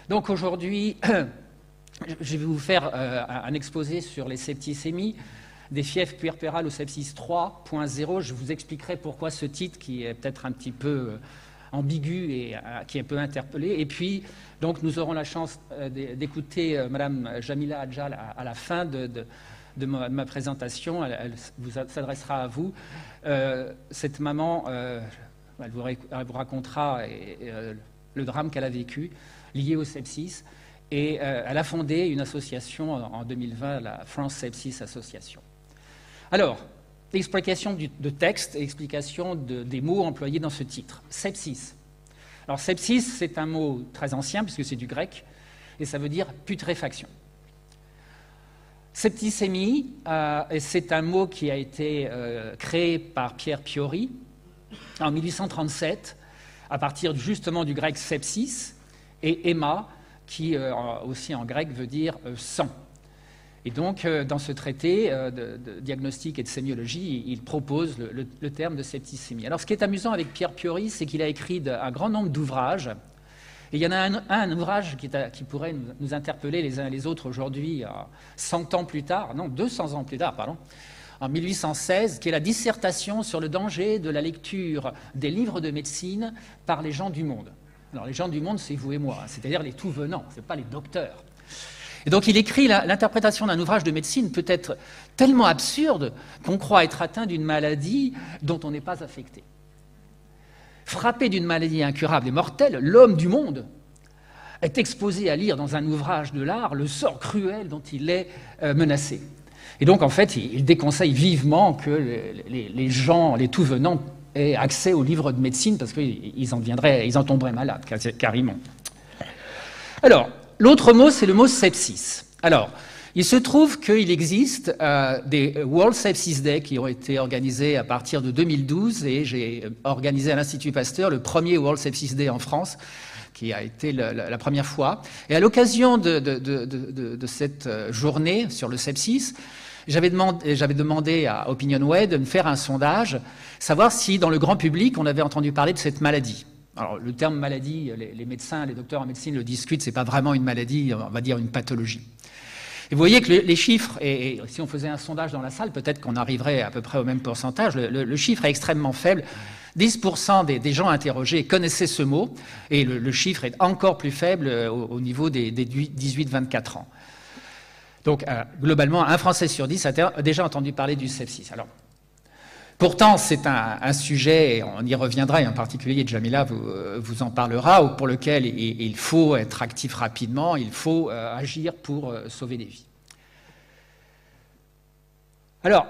Donc aujourd'hui, je vais vous faire un exposé sur les septicémies, des fièvres puerpérales au sepsis 3.0. Je vous expliquerai pourquoi ce titre qui est peut-être un petit peu ambigu et qui peut interpeller. Et puis, donc, nous aurons la chance d'écouter Madame Jamila Adjal à la fin de ma présentation. Elle s'adressera à vous. Cette maman, elle vous racontera le drame qu'elle a vécu lié au sepsis. Et elle a fondé une association en 2020, la France Sepsis Association. Alors, explication de texte et explication des mots employés dans ce titre. Sepsis. Alors, sepsis, c'est un mot très ancien, puisque c'est du grec, et ça veut dire putréfaction. Septicémie, c'est un mot qui a été créé par Pierre Piori en 1837, à partir justement du grec sepsis, et héma, qui aussi en grec veut dire sang. Et donc, dans ce traité de diagnostic et de sémiologie, il propose le terme de septicémie. Alors, ce qui est amusant avec Pierre Piori, c'est qu'il a écrit un grand nombre d'ouvrages. Et il y en a un ouvrage qui pourrait nous interpeller les uns et les autres aujourd'hui, 100 ans plus tard, non, 200 ans plus tard, pardon, en 1816, qui est la dissertation sur le danger de la lecture des livres de médecine par les gens du monde. Alors, les gens du monde, c'est vous et moi, c'est-à-dire les tout-venants, ce n'est pas les docteurs. Et donc, il écrit l'interprétation d'un ouvrage de médecine peut être tellement absurde qu'on croit être atteint d'une maladie dont on n'est pas affecté. Frappé d'une maladie incurable et mortelle, l'homme du monde est exposé à lire dans un ouvrage de l'art le sort cruel dont il est menacé. Et donc, en fait, il déconseille vivement que les gens, les tout-venants, aient accès aux livres de médecine parce qu'ils en tomberaient malades, carrément. Alors, l'autre mot, c'est le mot sepsis. Alors, il se trouve qu'il existe des World Sepsis Day qui ont été organisés à partir de 2012 et j'ai organisé à l'Institut Pasteur le premier World Sepsis Day en France qui a été la première fois. Et à l'occasion de cette journée sur le sepsis, j'avais demandé à OpinionWay de me faire un sondage, savoir si dans le grand public on avait entendu parler de cette maladie. Alors, le terme maladie, les médecins, les docteurs en médecine le discutent, c'est pas vraiment une maladie, on va dire une pathologie. Et vous voyez que les chiffres, et si on faisait un sondage dans la salle, peut-être qu'on arriverait à peu près au même pourcentage, le chiffre est extrêmement faible. 10% des gens interrogés connaissaient ce mot, et le chiffre est encore plus faible au niveau des 18-24 ans. Donc, globalement, un Français sur 10 a déjà entendu parler du sepsis. Alors, pourtant, c'est un sujet, et on y reviendra, et en particulier Jamila vous en parlera, pour lequel il faut être actif rapidement, il faut agir pour sauver des vies. Alors,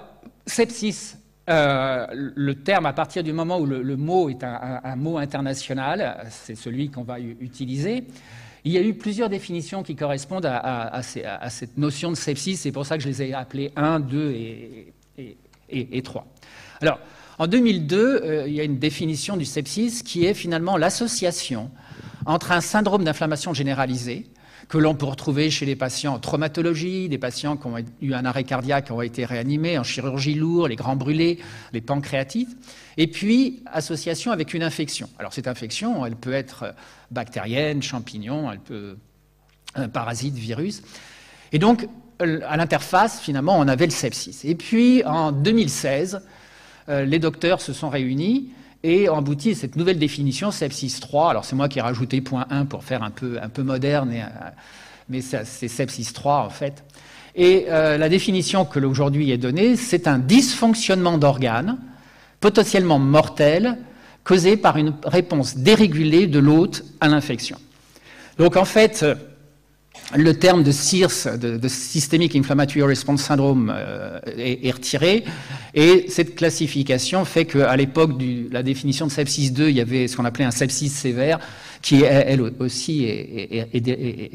sepsis, le terme, à partir du moment où le mot est un mot international, c'est celui qu'on va utiliser, il y a eu plusieurs définitions qui correspondent à cette notion de sepsis, c'est pour ça que je les ai appelées 1, 2 et 3. Alors, en 2002, il y a une définition du sepsis qui est finalement l'association entre un syndrome d'inflammation généralisée, que l'on peut retrouver chez les patients en traumatologie, des patients qui ont eu un arrêt cardiaque, qui ont été réanimés, en chirurgie lourde, les grands brûlés, les pancréatites, et puis association avec une infection. Alors cette infection, elle peut être bactérienne, champignon, elle peut parasite, virus. Et donc, à l'interface, finalement, on avait le sepsis. Et puis, en 2016, les docteurs se sont réunis et ont abouti à cette nouvelle définition, sepsis 3. Alors, c'est moi qui ai rajouté point 1 pour faire un peu moderne, mais c'est sepsis 3, en fait. Et la définition que aujourd'hui est donnée, c'est un dysfonctionnement d'organes, potentiellement mortel, causé par une réponse dérégulée de l'hôte à l'infection. Donc, en fait, le terme de SIRS, de Systemic Inflammatory Response Syndrome, est retiré. Et cette classification fait qu'à l'époque de la définition de sepsis 2, il y avait ce qu'on appelait un sepsis sévère, qui, elle aussi, est